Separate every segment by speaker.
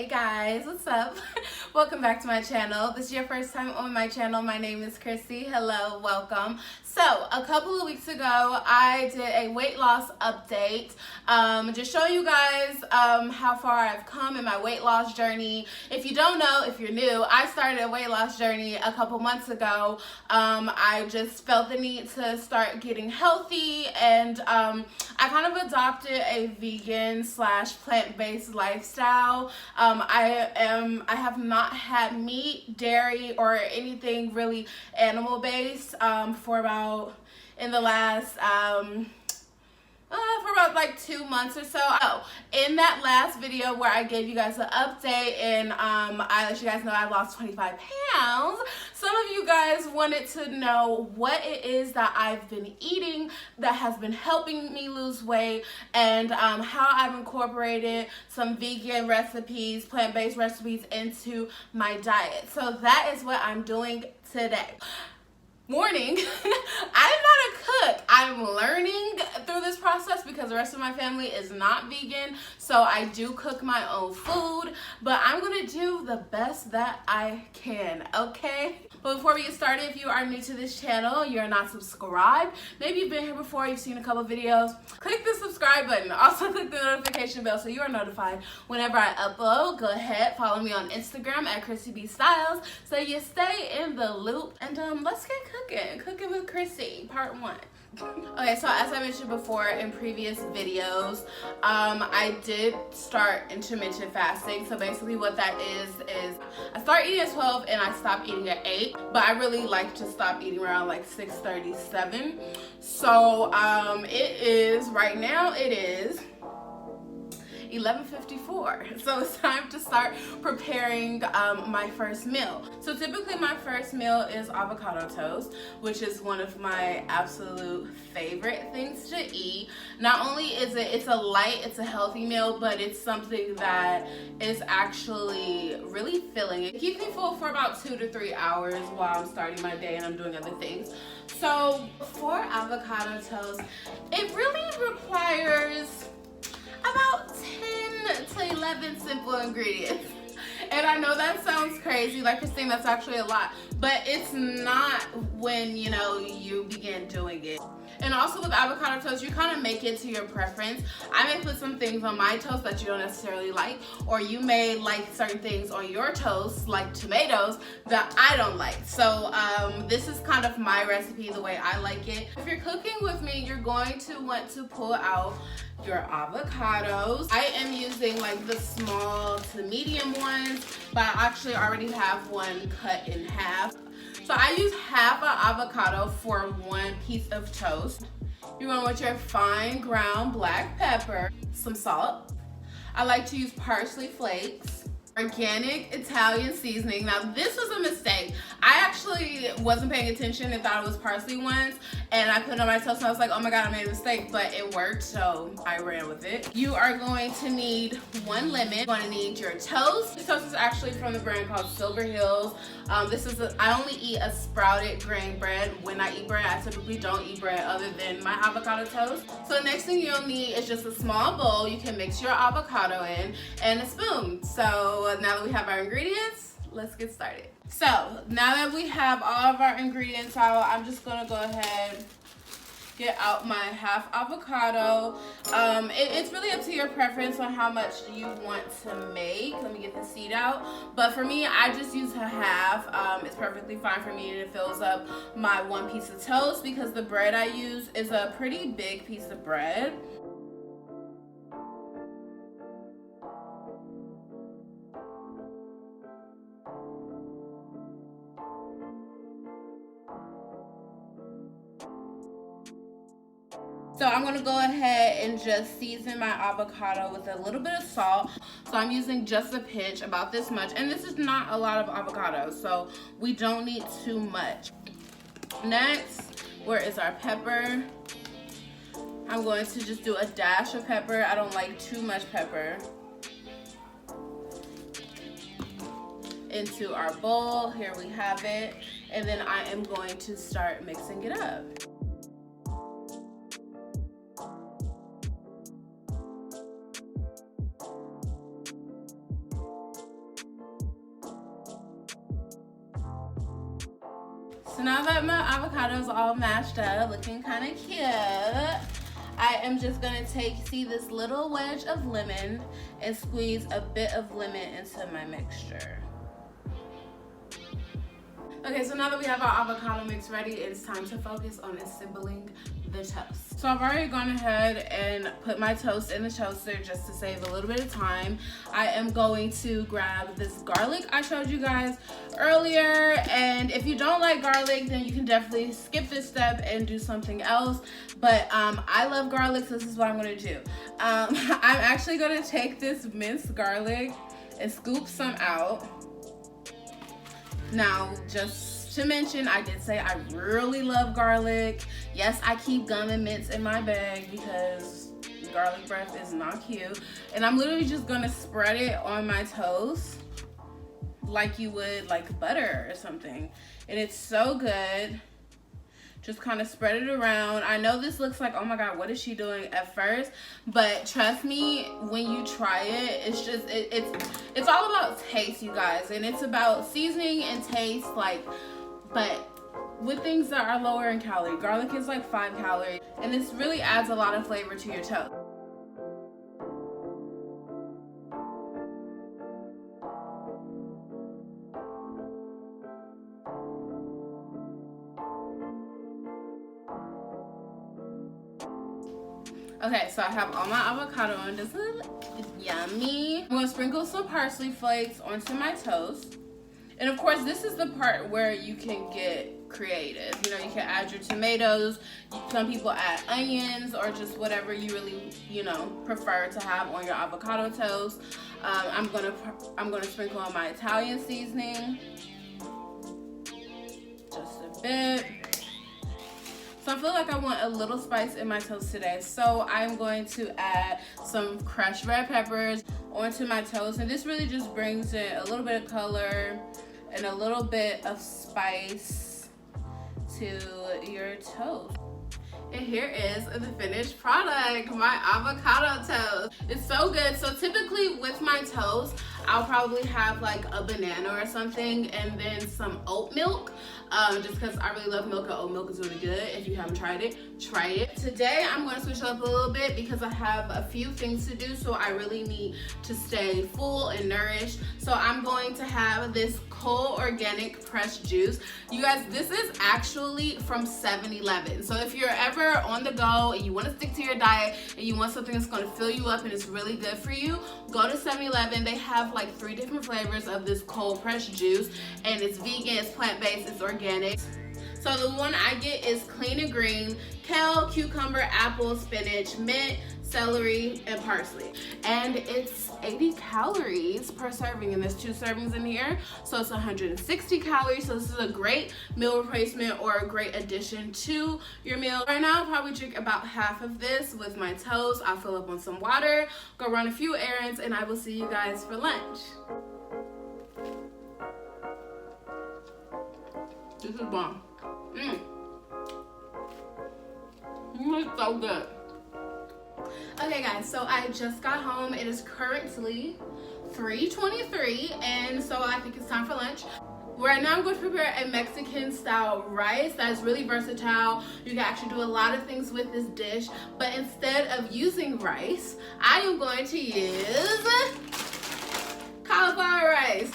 Speaker 1: guys, what's up? Welcome back to my channel. If this is your first time on my channel, my name is Chrissy. Hello, welcome. So a couple of weeks ago I did a weight loss update, just showing you guys how far I've come in my weight loss journey. If you don't know, if you're new, I started a weight loss journey a couple months ago. I just felt the need to start getting healthy, and I kind of adopted a vegan / plant-based lifestyle. I have not had meat, dairy, or anything really animal-based for about in the last for about like 2 months or so. Oh, in that last video where I gave you guys an update and I let you guys know I lost 25 pounds, some of you guys wanted to know what it is that I've been eating that has been helping me lose weight, and how I've incorporated some vegan recipes, plant-based recipes into my diet. So that is what I'm doing today. Warning, I'm not a cook. I'm learning through this process because the rest of my family is not vegan, so I do cook my own food, but I'm gonna do the best that I can, okay? But before we get started, if you are new to this channel, you're not subscribed, maybe you've been here before, you've seen a couple videos, click the subscribe button. Also click the notification bell so you are notified whenever I upload. Go ahead, follow me on Instagram at Chrissy B Styles so you stay in the loop. And let's get cooking with Chrissy, part 1. Okay, so as I mentioned before in previous videos, I did start intermittent fasting. So basically what that is I start eating at 12 and I stop eating at 8, but I really like to stop eating around like 6:37. So right now it is 11:54, so it's time to start preparing my first meal. So typically my first meal is avocado toast, which is one of my absolute favorite things to eat. Not only is it's a healthy meal, but it's something that is actually really filling. It keeps me full for about 2 to 3 hours while I'm starting my day and I'm doing other things. So for avocado toast, it really requires about 10 to 11 simple ingredients. And I know that sounds crazy, like Christine, that's actually a lot, but it's not when you begin doing it. And also with avocado toast, you kind of make it to your preference. I may put some things on my toast that you don't necessarily like, or you may like certain things on your toast, like tomatoes, that I don't like. So this is kind of my recipe, the way I like it. If you're cooking with me, you're going to want to pull out your avocados. I am using like the small to medium ones, but I actually already have one cut in half. So I use half an avocado for 1 piece of toast. You're going with your fine ground black pepper, some salt. I like to use parsley flakes, organic Italian seasoning. Now this was a mistake. I actually wasn't paying attention and thought it was parsley ones, and I put it on my toast and I was like, oh my god, I made a mistake, but it worked, so I ran with it. You are going to need 1 lemon. You're going to need your toast. This toast is actually from the brand called Silver Hills. I only eat a sprouted grain bread. When I eat bread, I typically don't eat bread other than my avocado toast. So the next thing you'll need is just a small bowl. You can mix your avocado in, and a spoon. So now that we have our ingredients, let's get started. So now that we have all of our ingredients out, I'm just gonna go ahead, get out my half avocado. It's really up to your preference on how much you want to make. Let me get the seed out. But for me, I just use a half. It's perfectly fine for me, and it fills up my 1 piece of toast because the bread I use is a pretty big piece of bread. So I'm gonna go ahead and just season my avocado with a little bit of salt. So I'm using just a pinch, about this much. And this is not a lot of avocado, so we don't need too much. Next, where is our pepper? I'm going to just do a dash of pepper. I don't like too much pepper. Into our bowl, here we have it. And then I am going to start mixing it up. So now that my avocado is all mashed up, looking kind of cute, I am just gonna see this little wedge of lemon and squeeze a bit of lemon into my mixture. Okay, so now that we have our avocado mix ready, it's time to focus on assembling the toast. So I've already gone ahead and put my toast in the toaster just to save a little bit of time. I am going to grab this garlic I showed you guys earlier, and if you don't like garlic, then you can definitely skip this step and do something else. But I love garlic, so this is what I'm gonna do. I'm actually gonna take this minced garlic and scoop some out. Now, just to mention, I did say I really love garlic. Yes, I keep gum and mints in my bag because garlic breath is not cute. And I'm literally just gonna spread it on my toast like you would like butter or something. And it's so good. Just kind of spread it around. I know this looks like, oh my God, what is she doing at first? But trust me, when you try it, it's just, it's all about taste, you guys. And it's about seasoning and taste, like, but with things that are lower in calorie. Garlic is like 5 calories. And this really adds a lot of flavor to your toast. Okay, so I have all my avocado on. Does it look yummy? I'm gonna sprinkle some parsley flakes onto my toast. And of course, this is the part where you can get creative. You know, you can add your tomatoes. Some people add onions or just whatever you really, you know, prefer to have on your avocado toast. I'm gonna sprinkle on my Italian seasoning. Just a bit. So I feel like I want a little spice in my toast today. So I'm going to add some crushed red peppers onto my toast. And this really just brings in a little bit of color and a little bit of spice to your toast. And here is the finished product, my avocado toast. It's so good. So typically with my toast, I'll probably have like a banana or something and then some oat milk. Just because I really love milk, and oat milk is really good. If you haven't tried it, try it. Today I'm going to switch up a little bit because I have a few things to do, so I really need to stay full and nourished. So I'm going to have this Cole organic pressed juice. You guys, this is actually from 7-Eleven. So if you're ever on the go and you want to stick to your diet and you want something that's going to fill you up and it's really good for you, go to 7-Eleven. They have like 3 different flavors of this Cole pressed juice, and it's vegan, it's plant-based, it's organic. So the one I get is clean and green, kale, cucumber, apple, spinach, mint, celery, and parsley. And it's 80 calories per serving, and there's 2 servings in here, so it's 160 calories. So this is a great meal replacement or a great addition to your meal. Right now I'll probably drink about half of this with my toast. I'll fill up on some water, go run a few errands, and I will see you guys for lunch. This is bomb. It's so good. Okay guys, so I just got home. It is currently 3:23, and so I think it's time for lunch. Right now I'm going to prepare a Mexican style rice that is really versatile. You can actually do a lot of things with this dish, but instead of using rice, I am going to use cauliflower rice.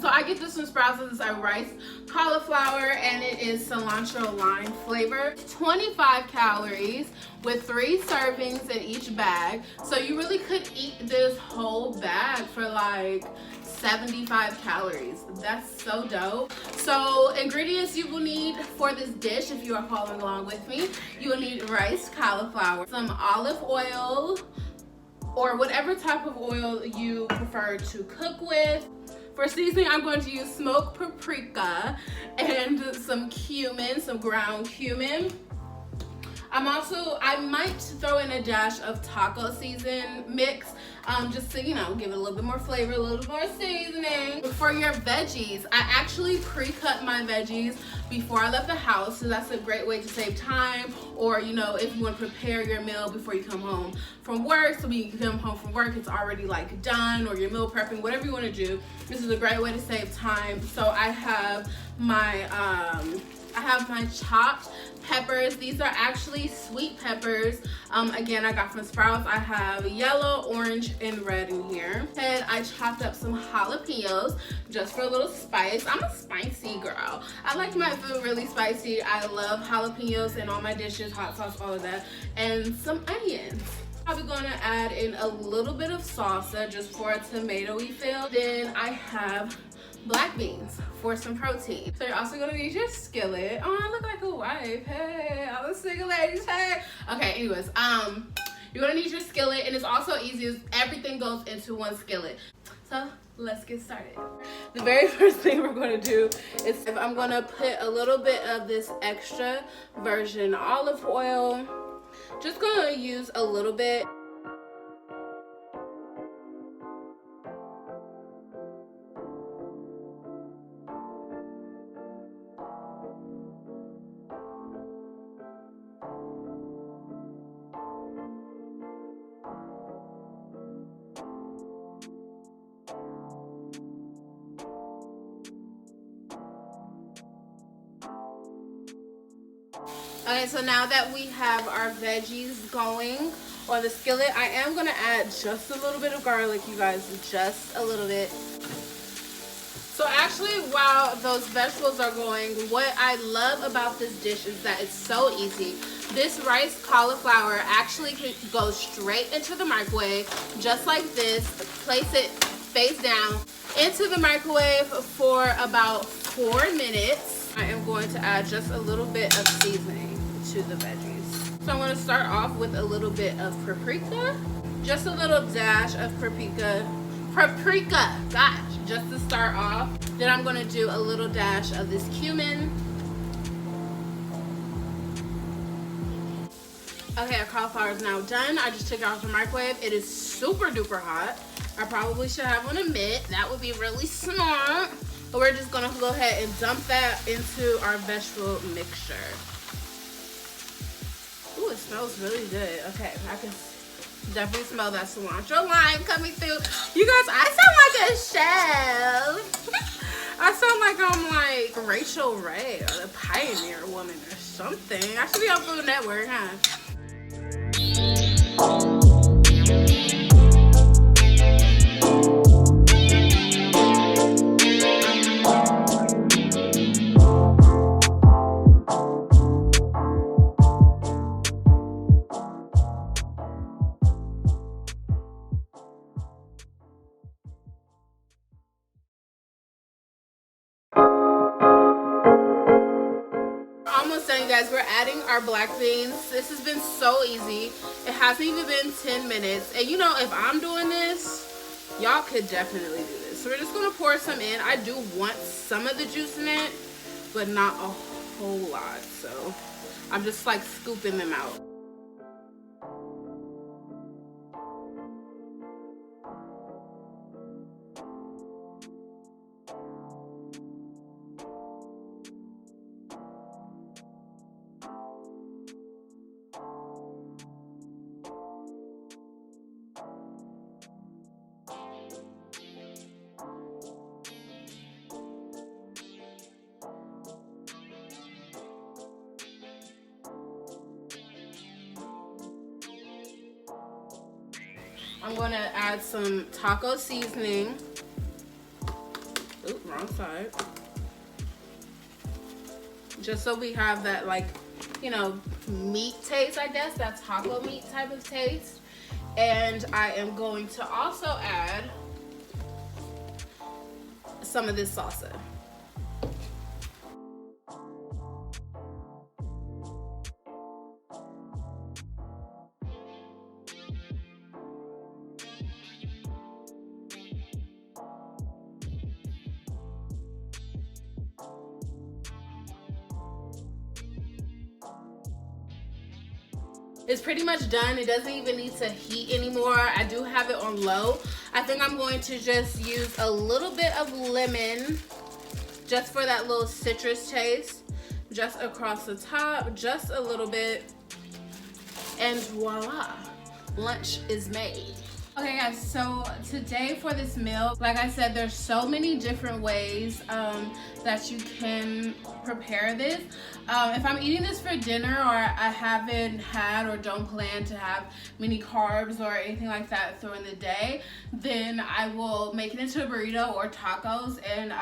Speaker 1: So I get this from Sprouts. This is a rice cauliflower, and it is cilantro lime flavor. 25 calories with 3 servings in each bag. So you really could eat this whole bag for like 75 calories. That's so dope. So ingredients you will need for this dish, if you are following along with me, you will need rice, cauliflower, some olive oil, or whatever type of oil you prefer to cook with. For seasoning, I'm going to use smoked paprika and some cumin, some ground cumin. I might throw in a dash of taco season mix, just to, you know, give it a little bit more flavor, a little bit more seasoning. For your veggies, I actually pre-cut my veggies before I left the house, so that's a great way to save time. Or, you know, if you want to prepare your meal before you come home from work, so when you come home from work, it's already like done, or you're meal prepping, whatever you want to do. This is a great way to save time. So I have my I have my chopped peppers. These are actually sweet peppers. Again, I got from Sprouts. I have yellow, orange, and red in here. And I chopped up some jalapenos just for a little spice. I'm a spicy girl. I like my food really spicy. I love jalapenos in all my dishes, hot sauce, all of that. And some onions. I'm gonna add in a little bit of salsa just for a tomatoey feel. Then I have black beans for some protein. So you're also gonna need your skillet. Oh, I look like a wife. Hey, all the single ladies, hey. Okay, anyways, you're gonna need your skillet, and it's also easy as everything goes into one skillet. So let's get started. The very first thing we're gonna do is I'm gonna put a little bit of this extra virgin olive oil. Just gonna use a little bit. Okay, so now that we have our veggies going on the skillet, I am gonna add just a little bit of garlic, you guys, just a little bit. So actually, while those vegetables are going, what I love about this dish is that it's so easy. This rice cauliflower actually can go straight into the microwave, just like this. Place it face down into the microwave for about 4 minutes. I am going to add just a little bit of seasoning to the veggies. So I'm going to start off with a little bit of paprika, just a little dash of paprika, gosh, just to start off. Then I'm going to do a little dash of this cumin. Okay, our cauliflower is now done. I just took it out of the microwave. It is super duper hot. I probably should have on a mitt. That would be really smart. But we're just gonna go ahead and dump that into our vegetable mixture. Ooh, it smells really good. Okay, I can definitely smell that cilantro lime coming through. You guys, I sound like a chef. I sound like I'm like Rachel Ray or the Pioneer Woman or something. I should be on Food Network, huh? Almost done, you guys. We're adding our black beans. This has been so easy. It hasn't even been 10 minutes. And you know, if I'm doing this, y'all could definitely do this. So we're just gonna pour some in. I do want some of the juice in it, but not a whole lot. So I'm just like scooping them out. I'm gonna add some taco seasoning. Ooh, wrong side. Just so we have that, like, you know, meat taste, I guess, that taco meat type of taste. And I am going to also add some of this salsa. It's pretty much done. It doesn't even need to heat anymore. I do have it on low. I think I'm going to just use a little bit of lemon just for that little citrus taste. Just across the top, just a little bit. And voila, lunch is made. Okay guys, so today for this meal, like I said, there's so many different ways that you can prepare this. If I'm eating this for dinner, or I haven't had or don't plan to have many carbs or anything like that during the day, then I will make it into a burrito or tacos and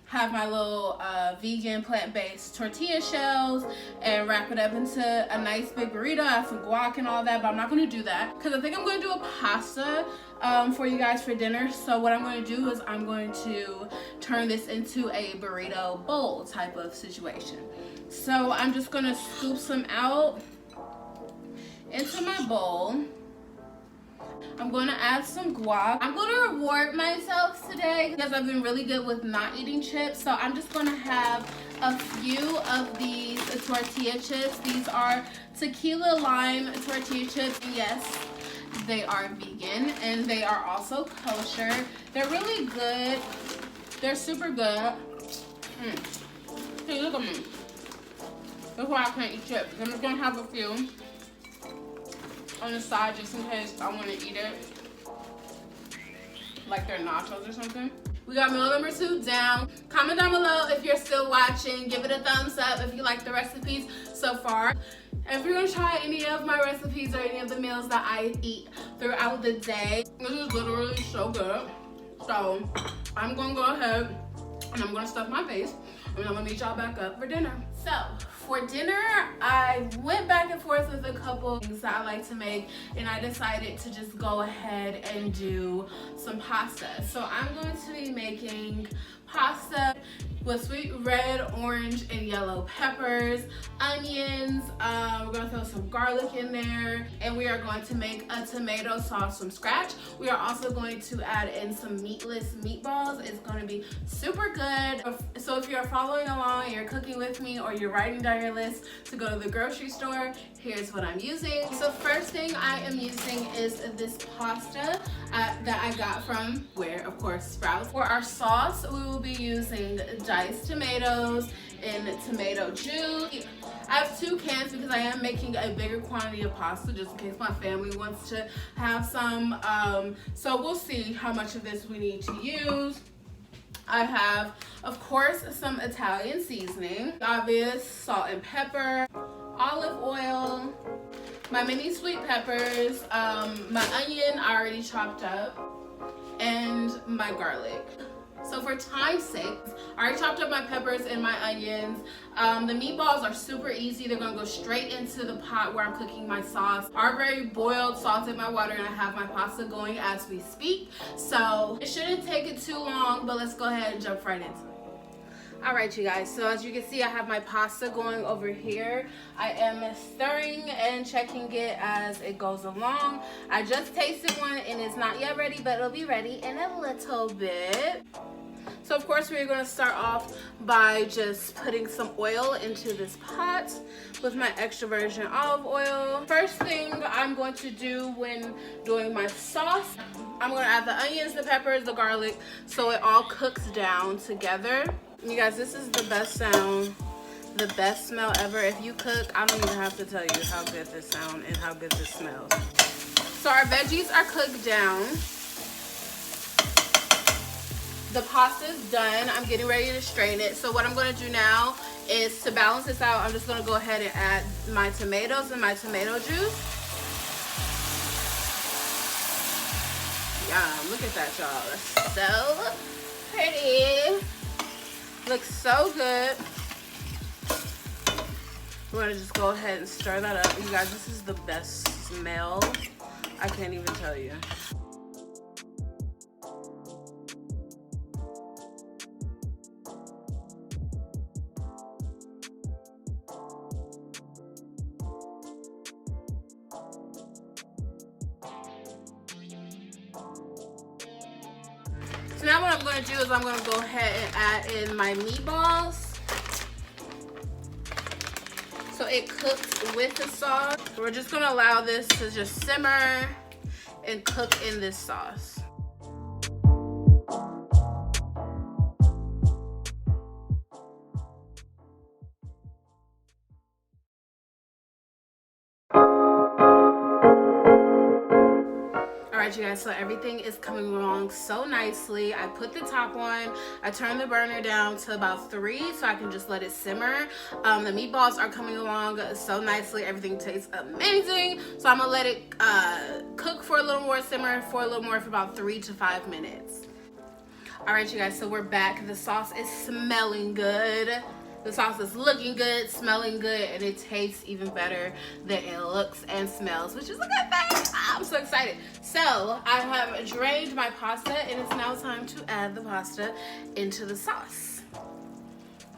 Speaker 1: have my little vegan plant-based tortilla shells and wrap it up into a nice big burrito, add some guac and all that. But I'm not going to do that because I think I'm going to do a pasta for you guys for dinner. So what I'm going to do is I'm going to turn this into a burrito bowl type of situation. So I'm just going to scoop some out into my bowl. I'm going to add some guac. I'm going to reward myself today because I've been really good with not eating chips. So I'm just going to have a few of these tortilla chips. These are tequila lime tortilla chips. Yes, they are vegan and they are also kosher. They're really good. They're super good. Hey, look at me. That's why I can't eat chips. I'm just going to have a few on the side just in case I want to eat it like they're nachos or something. We got meal number 2 down. Comment down below if you're still watching. Give it a thumbs up if you like the recipes so far. And if you're gonna try any of my recipes or any of the meals that I eat throughout the day, this is literally so good. So I'm gonna go ahead and I'm gonna stuff my face and I'm gonna meet y'all back up for dinner. So for dinner, I went back and forth with a couple things that I like to make, and I decided to just go ahead and do some pasta. So I'm going to be making pasta with sweet red, orange, and yellow peppers, onions. We're gonna throw some garlic in there, and we are going to make a tomato sauce from scratch. We are also going to add in some meatless meatballs. It's gonna be super good. So if you're following along and you're cooking with me, or you're writing down your list to go to the grocery store, here's what I'm using. So first thing I am using is this pasta that I got from, where, of course, Sprouts. For our sauce, we will be using diced tomatoes and tomato juice. I have 2 cans because I am making a bigger quantity of pasta just in case my family wants to have some. So we'll see how much of this we need to use. I have, of course, some Italian seasoning, obvious salt and pepper, olive oil, my mini sweet peppers, my onion I already chopped up, and my garlic. So for time's sake, I already chopped up my peppers and my onions. The meatballs are super easy. They're gonna go straight into the pot where I'm cooking my sauce. I already boiled, salted my water, and I have my pasta going as we speak. So it shouldn't take it too long, but let's go ahead and jump right into it. All right, you guys, so as you can see, I have my pasta going over here. I am stirring and checking it as it goes along. I just tasted one and it's not yet ready, but it'll be ready in a little bit. So of course, we're gonna start off by just putting some oil into this pot with my extra virgin olive oil. First thing I'm going to do when doing my sauce, I'm gonna add the onions, the peppers, the garlic, so it all cooks down together. You guys, this is the best sound, the best smell ever. If you cook, I don't even have to tell you how good this sounds and how good this smells. So our veggies are cooked down. The pasta's done. I'm getting ready to strain it. So what I'm gonna do now is, to balance this out, I'm just gonna go ahead and add my tomatoes and my tomato juice. Yum, look at that, y'all. That's so pretty. Looks so good. We're gonna just go ahead and stir that up. You guys, this is the best smell. I can't even tell you. So now what I'm going to do is I'm going to go ahead and add in my meatballs. So it cooks with the sauce. We're just going to allow this to just simmer and cook in this sauce. Alright, Alright you guys, so everything is coming along so nicely. I put the top on, I turned the burner down to about 3 so I can just let it simmer. The meatballs are coming along so nicely. Everything tastes amazing. So I'm gonna let it cook for a little more, simmer for a little more for about 3 to 5 minutes. Alright you guys, so we're back. The sauce is smelling good. The sauce is looking good, smelling good, and it tastes even better than it looks and smells, which is a good thing. I'm so excited. So I have drained my pasta, and it's now time to add the pasta into the sauce.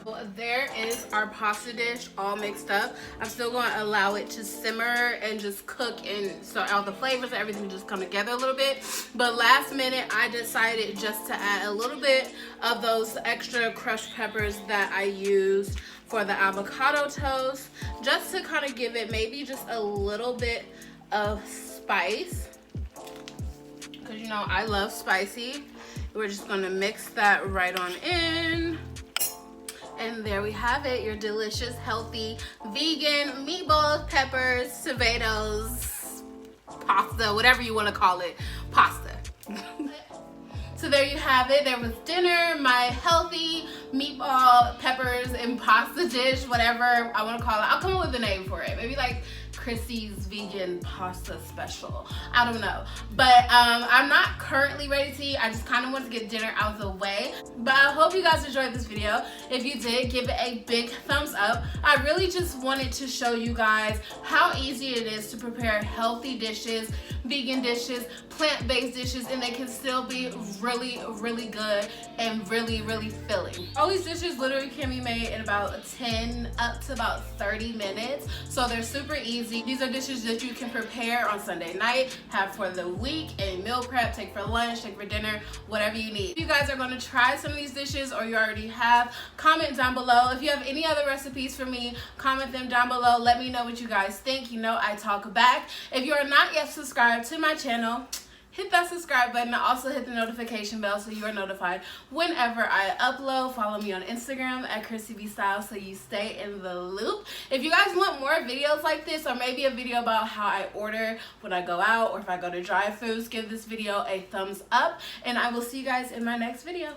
Speaker 1: Well, there is our pasta dish all mixed up. I'm still going to allow it to simmer and just cook, and so all the flavors and everything just come together a little bit. But last minute, I decided just to add a little bit of those extra crushed peppers that I used for the avocado toast, just to kind of give it maybe just a little bit of spice, because you know I love spicy. We're just going to mix that right on in. And there we have it, your delicious, healthy, vegan meatballs, peppers, tomatoes, pasta, whatever you want to call it, pasta. So there you have it. There was dinner, my healthy meatball, peppers, and pasta dish, whatever I want to call it. I'll come up with a name for it. Maybe like Chrissy's vegan pasta special. I don't know. But I'm not currently ready to eat. I just kind of want to get dinner out of the way. But I hope you guys enjoyed this video. If you did, give it a big thumbs up. I really just wanted to show you guys how easy it is to prepare healthy dishes, vegan dishes, plant-based dishes, and they can still be really, really good and really, really filling. All these dishes literally can be made in about 10 up to about 30 minutes. So they're super easy. These are dishes that you can prepare on Sunday night, have for the week, and meal prep, take for lunch, take for dinner, whatever you need. If you guys are going to try some of these dishes or you already have, comment down below. If you have any other recipes for me, comment them down below. Let me know what you guys think. You know I talk back. If you are not yet subscribed to my channel, hit that subscribe button. Also hit the notification bell so you are notified whenever I upload. Follow me on Instagram at ChrissyBStyle so you stay in the loop. If you guys want more videos like this, or maybe a video about how I order when I go out or if I go to drive-thrus, give this video a thumbs up, and I will see you guys in my next video.